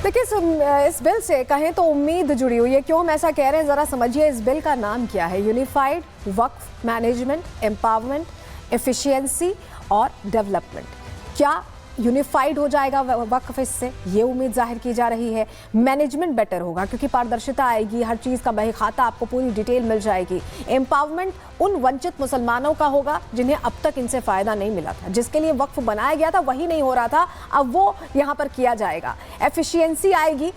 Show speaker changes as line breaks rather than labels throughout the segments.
देखिए, इस बिल से कहें तो उम्मीद जुड़ी हुई है। क्यों हम ऐसा कह रहे हैं, जरा समझिए। इस बिल का नाम क्या है? यूनिफाइड वक्फ मैनेजमेंट, एम्पावरमेंट, एफिशिएंसी और डेवलपमेंट। क्या यूनिफाइड हो जाएगा वक्फ इससे? ये उम्मीद जाहिर की जा रही है। मैनेजमेंट बेटर होगा क्योंकि पारदर्शिता आएगी, हर चीज़ का बही खाता आपको पूरी डिटेल मिल जाएगी। एम्पावरमेंट उन वंचित मुसलमानों का होगा जिन्हें अब तक इनसे फ़ायदा नहीं मिला था, जिसके लिए वक्फ बनाया गया था वही नहीं हो रहा था, अब वो यहाँ पर किया जाएगा। एफिशिएंसी आएगी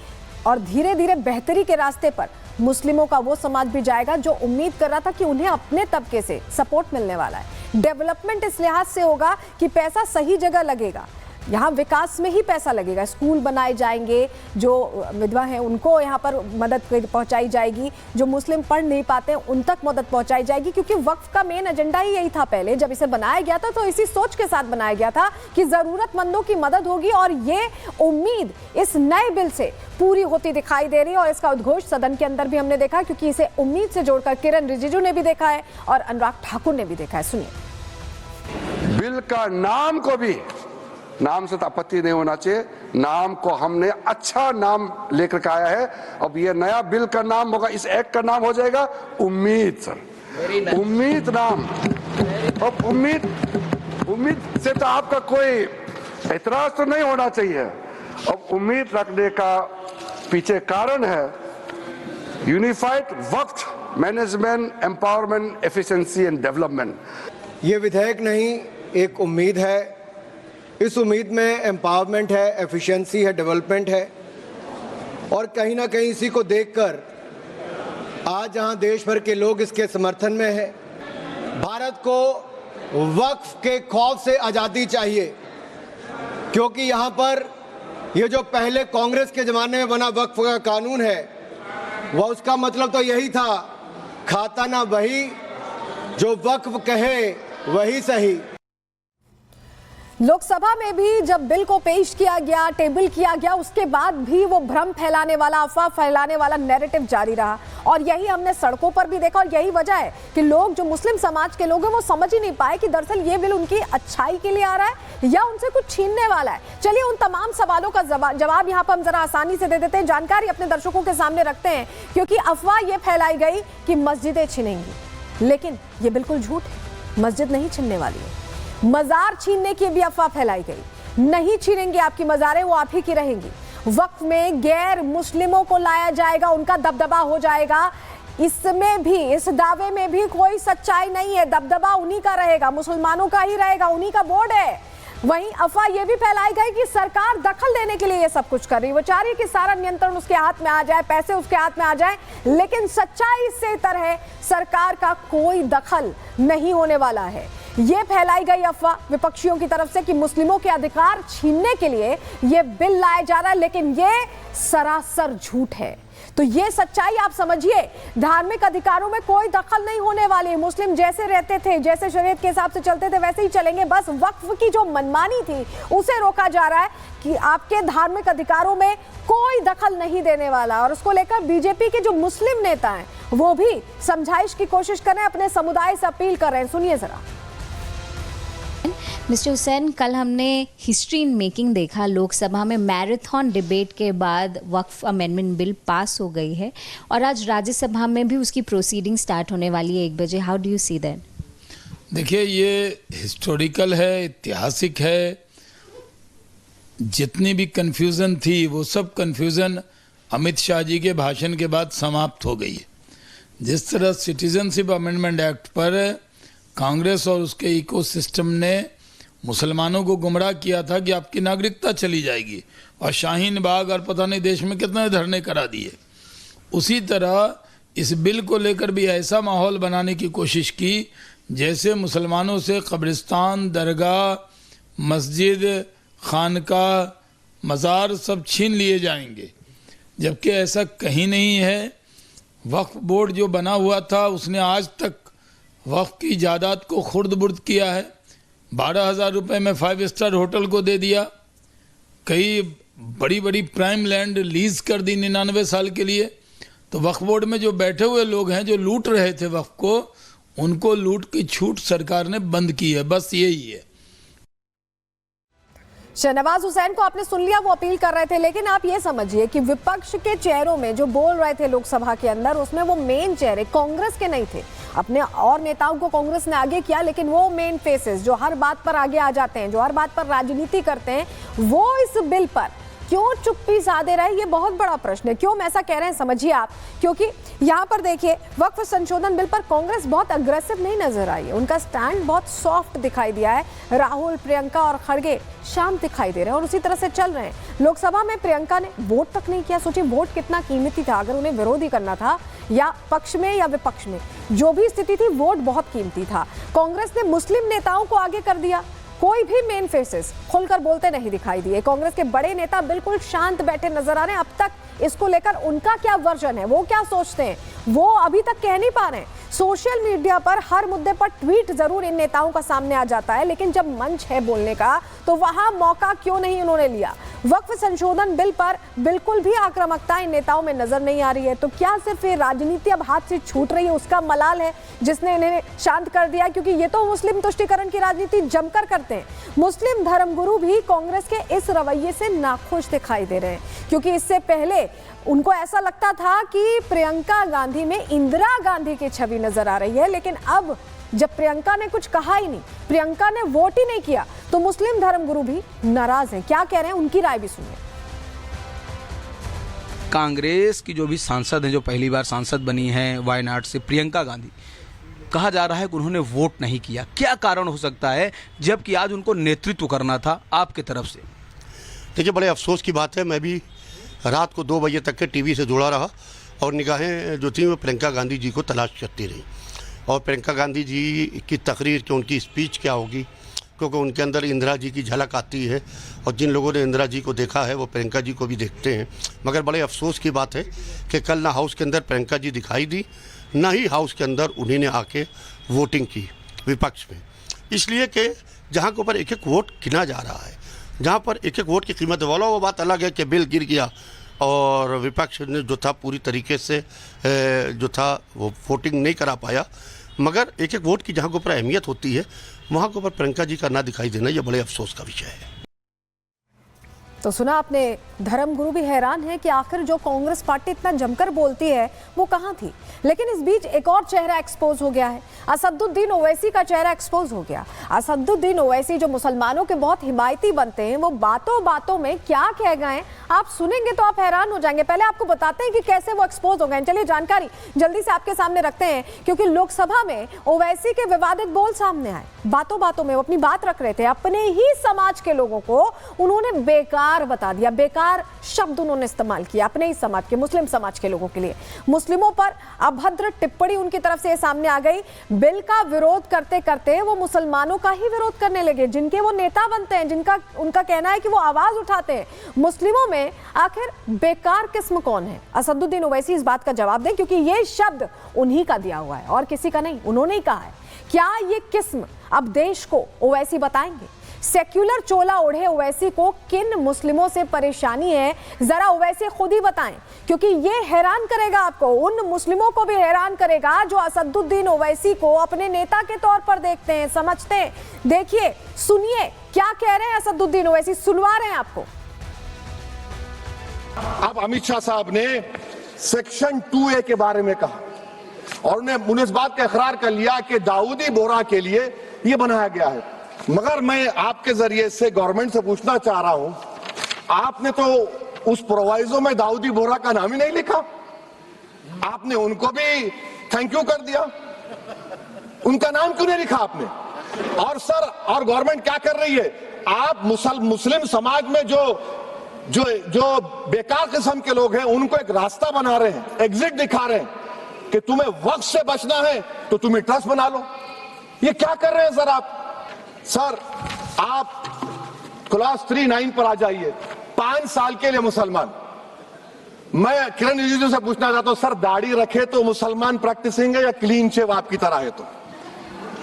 और धीरे धीरे बेहतरी के रास्ते पर मुस्लिमों का वो समाज भी जाएगा जो उम्मीद कर रहा था कि उन्हें अपने तबके से सपोर्ट मिलने वाला है। डेवलपमेंट इस लिहाज से होगा कि पैसा सही जगह लगेगा, यहाँ विकास में ही पैसा लगेगा। स्कूल बनाए जाएंगे, जो विधवा हैं उनको यहाँ पर मदद पहुँचाई जाएगी, जो मुस्लिम पढ़ नहीं पाते हैं उन तक मदद पहुँचाई जाएगी। क्योंकि वक्फ का मेन एजेंडा ही यही था। पहले जब इसे बनाया गया था तो इसी सोच के साथ बनाया गया था कि ज़रूरतमंदों की मदद होगी, और ये उम्मीद इस नए बिल से पूरी होती दिखाई दे रही है। और इसका उद्घोष सदन के अंदर भी हमने देखा, क्योंकि इसे उम्मीद से जोड़कर किरण रिजिजू ने भी देखा है और अनुराग ठाकुर ने भी देखा है। सुनिए।
बिल का नाम को भी, नाम से तो आपत्ति नहीं होना चाहिए, नाम को हमने अच्छा नाम लेकर के आया है। अब ये नया बिल का नाम होगा, इस एक्ट का नाम हो जाएगा उम्मीद। सर, उम्मीद नाम। अब उम्मीद से तो आपका कोई एतराज तो नहीं होना चाहिए। अब उम्मीद रखने का पीछे कारण है unified Waqf management, empowerment, efficiency and development.
ये विधेयक नहीं, एक उम्मीद है। इस उम्मीद में एम्पावरमेंट है, एफिशिएंसी है, डेवलपमेंट है। और कहीं ना कहीं इसी को देखकर आज जहां देश भर के लोग इसके समर्थन में हैं, भारत को वक्फ के खौफ से आज़ादी चाहिए। क्योंकि यहाँ पर ये जो पहले कांग्रेस के ज़माने में बना वक्फ का कानून है, वह उसका मतलब तो यही था, खाता ना वही जो वक्फ कहे वही सही।
लोकसभा में भी जब बिल को पेश किया गया, टेबल किया गया, उसके बाद भी वो भ्रम फैलाने वाला, अफवाह फैलाने वाला नैरेटिव जारी रहा। और यही हमने सड़कों पर भी देखा। और यही वजह है कि लोग, जो मुस्लिम समाज के लोग हैं, वो समझ ही नहीं पाए कि दरअसल ये बिल उनकी अच्छाई के लिए आ रहा है या उनसे कुछ छीनने वाला है। चलिए उन तमाम सवालों का जवाब यहाँ पर हम जरा आसानी से दे देते हैं, जानकारी अपने दर्शकों के सामने रखते हैं। क्योंकि अफवाह ये फैलाई गई कि मस्जिदें छिनेंगी, लेकिन ये बिल्कुल झूठ है। मस्जिद नहीं छीनने वाली है। मजार छीनने की भी अफवाह फैलाई गई। नहीं छीनेंगे आपकी मजारें, वो आप ही की रहेंगी। वक्फ में गैर मुस्लिमों को लाया जाएगा, उनका दबदबा हो जाएगा। इसमें भी, इस दावे में भी कोई सच्चाई नहीं है। दबदबा उन्हीं का रहेगा, मुसलमानों का ही रहेगा, उन्हीं का बोर्ड है। वहीं अफवाह यह भी फैलाई गई कि सरकार दखल देने के लिए ये सब कुछ कर रही है, वो चाह रही है कि सारा नियंत्रण उसके हाथ में आ जाए, पैसे उसके हाथ में आ जाए। लेकिन सच्चाई इससे इतर है, सरकार का कोई दखल नहीं होने वाला है। ये फैलाई गई अफवाह विपक्षियों की तरफ से कि मुस्लिमों के अधिकार छीनने के लिए ये बिल लाया जा रहा है, लेकिन ये सरासर झूठ है। तो ये सच्चाई आप समझिए, धार्मिक अधिकारों में कोई दखल नहीं होने वाली है। मुस्लिम जैसे रहते थे, जैसे शरीयत के हिसाब से चलते थे, वैसे ही चलेंगे। बस वक्फ की जो मनमानी थी उसे रोका जा रहा है कि आपके धार्मिक अधिकारों में कोई दखल नहीं देने वाला। और उसको लेकर बीजेपी के जो मुस्लिम नेता हैं वो भी समझाइश की कोशिश कर रहे हैं, अपने समुदाय से अपील कर रहे हैं। सुनिए जरा।
मिस्टर हुसैन, कल हमने हिस्ट्री इन मेकिंग देखा। लोकसभा में मैराथन डिबेट के बाद वक्फ अमेंडमेंट बिल पास हो गई है और आज राज्यसभा में भी उसकी प्रोसीडिंग स्टार्ट होने वाली है 1 बजे। How do you see that?
देखिए, ये हिस्टोरिकल है, ऐतिहासिक है। जितनी भी कन्फ्यूज़न थी वो सब कन्फ्यूज़न अमित शाह जी के भाषण के बाद समाप्त हो गई है। जिस तरह सिटीजनशिप अमेंडमेंट एक्ट पर कांग्रेस और उसके इकोसिस्टम ने मुसलमानों को गुमराह किया था कि आपकी नागरिकता चली जाएगी, और शाहीन बाग और पता नहीं देश में कितने धरने करा दिए, उसी तरह इस बिल को लेकर भी ऐसा माहौल बनाने की कोशिश की जैसे मुसलमानों से कब्रिस्तान, दरगाह, मस्जिद, खानका, मज़ार सब छीन लिए जाएंगे, जबकि ऐसा कहीं नहीं है। वक्फ बोर्ड जो बना हुआ था उसने आज तक वक्फ की जायदाद को खुर्द बुर्द किया है। 12,000 रुपये में 5 स्टार होटल को दे दिया। कई बड़ी बड़ी प्राइम लैंड लीज कर दी 99 साल के लिए। तो वक्फ बोर्ड में जो बैठे हुए लोग हैं, जो लूट रहे थे वक्फ को, उनको लूट की छूट सरकार ने बंद की है। बस यही है।
शहनवाज हुसैन को आपने सुन लिया, वो अपील कर रहे थे, लेकिन आप ये समझिए कि विपक्ष के चेहरों में जो बोल रहे थे लोकसभा के अंदर, उसमें वो मेन चेहरे कांग्रेस के नहीं थे। अपने और नेताओं को कांग्रेस ने आगे किया, लेकिन वो मेन फेसेस जो हर बात पर आगे आ जाते हैं, जो हर बात पर राजनीति करते हैं, वो इस बिल पर क्यों चुप्पी साधे रहे, ये बहुत बड़ा प्रश्न है। क्यों हम ऐसा कह रहे हैं समझिए आप, क्योंकि यहाँ पर देखिए वक्फ संशोधन बिल पर कांग्रेस बहुत अग्रेसिव नहीं नजर आई है, उनका स्टैंड बहुत सॉफ्ट दिखाई दिया है। राहुल, प्रियंका और खड़गे शांत दिखाई दे रहे हैं और उसी तरह से चल रहे हैं। लोकसभा में प्रियंका ने वोट तक नहीं किया। सोचिए वोट कितना कीमती था, अगर उन्हें विरोध ही करना था या पक्ष में या विपक्ष में, जो भी स्थिति थी, वोट बहुत कीमती था। कांग्रेस ने मुस्लिम नेताओं को आगे कर दिया, कोई भी मेन फेसेस खुलकर बोलते नहीं दिखाई दिए। कांग्रेस के बड़े नेता बिल्कुल शांत बैठे नजर आ रहे हैं। अब तक इसको लेकर उनका क्या वर्जन है, वो क्या सोचते हैं, वो अभी तक कह नहीं पा रहे हैं। सोशल मीडिया पर हर मुद्दे पर ट्वीट जरूर इन नेताओं का सामने आ जाता है, लेकिन जब मंच है बोलने का तो वहां मौका क्यों नहीं उन्होंने लिया। वक्फ संशोधन बिल पर बिल्कुल भी आक्रामकता इन नेताओं में नजर नहीं आ रही है। तो क्या सिर्फ ये राजनीति अब हाथ से छूट रही है, उसका मलाल है जिसने इन्हें शांत कर दिया? क्योंकि ये तो मुस्लिम तुष्टीकरण की राजनीति जमकर करते हैं। मुस्लिम धर्मगुरु भी कांग्रेस के इस रवैये से नाखुश दिखाई दे रहे हैं, क्योंकि इससे पहले उनको ऐसा लगता था कि प्रियंका गांधी में इंदिरा गांधी की छवि नजर आ रही है, लेकिन अब जब प्रियंका ने कुछ कहा ही नहीं, प्रियंका ने वोट ही नहीं किया, तो मुस्लिम धर्मगुरु भी नाराज हैं। क्या कह रहे हैं, उनकी राय भी सुनिए।
कांग्रेस की जो भी सांसद हैं, जो पहली बार सांसद बनी हैं वायनाड से, प्रियंका गांधी, कहा जा रहा है कि उन्होंने वोट नहीं किया। क्या कारण हो सकता है, जबकि आज उनको नेतृत्व करना था आपके तरफ से?
देखिए, बड़े अफसोस की बात है, मैं भी रात को 2 बजे तक के टीवी से जुड़ा रहा और निगाहें जो थी वो प्रियंका गांधी जी को तलाश करती रही। और प्रियंका गांधी जी की तकरीर की उनकी स्पीच क्या होगी, क्योंकि उनके अंदर इंदिरा जी की झलक आती है और जिन लोगों ने इंदिरा जी को देखा है वो प्रियंका जी को भी देखते हैं। मगर बड़े अफसोस की बात है कि कल ना हाउस के अंदर प्रियंका जी दिखाई दी, ना ही हाउस के अंदर उन्हीं ने आके वोटिंग की विपक्ष में। इसलिए कि जहाँ के ऊपर एक एक वोट गिना जा रहा है, जहाँ पर एक एक वोट की कीमत वाला, वो बात अलग है कि बिल गिर गया और विपक्ष ने जो था पूरी तरीके से जो था वो वोटिंग नहीं करा पाया। मगर एक एक वोट की जहाँ के ऊपर अहमियत होती है, वहाँ के ऊपर प्रियंका जी का ना दिखाई देना, ये बड़े अफसोस का विषय है।
तो सुना आपने, धर्मगुरु भी हैरान है कि आखिर जो कांग्रेस पार्टी इतना जमकर बोलती है वो कहाँ थी। लेकिन इस बीच एक और चेहरा एक्सपोज हो गया है, असदुद्दीन ओवैसी का चेहरा एक्सपोज हो गया। असदुद्दीन ओवैसी जो मुसलमानों के बहुत हिमायती बनते हैं, वो बातों बातों में क्या कह गए आप सुनेंगे तो आप हैरान हो जाएंगे। पहले आपको बताते हैं कि कैसे वो एक्सपोज हो गए। चलिए जानकारी जल्दी से आपके सामने रखते हैं, क्योंकि लोकसभा में ओवैसी के विवादित बोल सामने आए। बातों बातों में वो अपनी बात रख रहे थे, अपने ही समाज के लोगों को उन्होंने बेकार बता दिया, बेकार शब्द उन्होंने इस्तेमाल किया अपने ही समाज के, मुस्लिम समाज के लोगों के लिए। मुस्लिमों पर अभद्र टिप्पणी उनकी तरफ से सामने आ गई। बिल का विरोध करते करते वो मुसलमानों का ही विरोध करने लगे, जिनके वो नेता बनते हैं, जिनका उनका कहना है कि वो आवाज उठाते हैं। मुस्लिमों में आखिर बेकार किस्म कौन है? असदुद्दीन ओवैसी इस बात का जवाब दें, क्योंकि ये शब्द उन्हीं का दिया हुआ है और किसी का नहीं, उन्होंने ही कहा है। क्या ये किस्म अब देश को ओवैसी बताएंगे? सेक्युलर चोला ओढ़े ओवैसी को किन मुस्लिमों से परेशानी है, जरा ओवैसी खुद ही बताएं, क्योंकि ये हैरान करेगा आपको, उन मुस्लिमों को भी हैरान करेगा जो असदुद्दीन ओवैसी को अपने नेता के तौर पर देखते हैं, समझते हैं। देखिए, सुनिए क्या कह रहे हैं असदुद्दीन ओवैसी, सुनवा रहे हैं आपको।
अब अमित शाह साहब ने सेक्शन 2A के बारे में कहा और उन्होंने इस बात का इकरार कर लिया कि दाऊदी बोरा के लिए यह बनाया गया है। मगर मैं आपके जरिए से गवर्नमेंट से पूछना चाह रहा हूं, आपने तो उस प्रोवाइजो में दाऊदी बोरा का नाम ही नहीं लिखा, आपने उनको भी थैंक यू कर दिया, उनका नाम क्यों नहीं लिखा आपने? और सर, और गवर्नमेंट क्या कर रही है, आप मुस्लिम समाज में जो बेकार किस्म के लोग हैं उनको एक रास्ता बना रहे हैं, एग्जिट दिखा रहे हैं कि तुम्हें वक्त से बचना है तो तुम्हें ट्रस्ट बना लो। ये क्या कर रहे हैं सर आप? सर, आप क्लास 3-9 पर आ जाइए, 5 साल के लिए मुसलमान। मैं किरण रिजिजू से पूछना चाहता हूं, सर दाढ़ी रखे तो मुसलमान प्रैक्टिसिंग है या क्लीन शेव आपकी तरह है? तो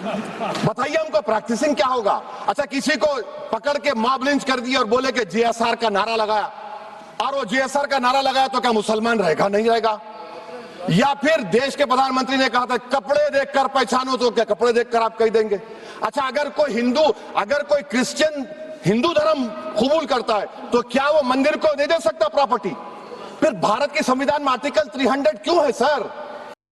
बताइए हमको, प्रैक्टिसिंग क्या होगा? अच्छा, किसी को पकड़ के मॉब लिंच कर दिया और बोले कि JSR का नारा लगाया, और वो JSR का नारा लगाया तो क्या मुसलमान रहेगा? नहीं रहेगा। या फिर देश के प्रधानमंत्री ने कहा था कपड़े देखकर पहचानो, तो क्या कपड़े देखकर आप कह देंगे? अच्छा, अगर कोई हिंदू, अगर कोई क्रिश्चियन हिंदू धर्म कबूल करता है तो क्या वो मंदिर को नहीं दे सकता प्रॉपर्टी? फिर भारत के संविधान में आर्टिकल 300 क्यों है सर?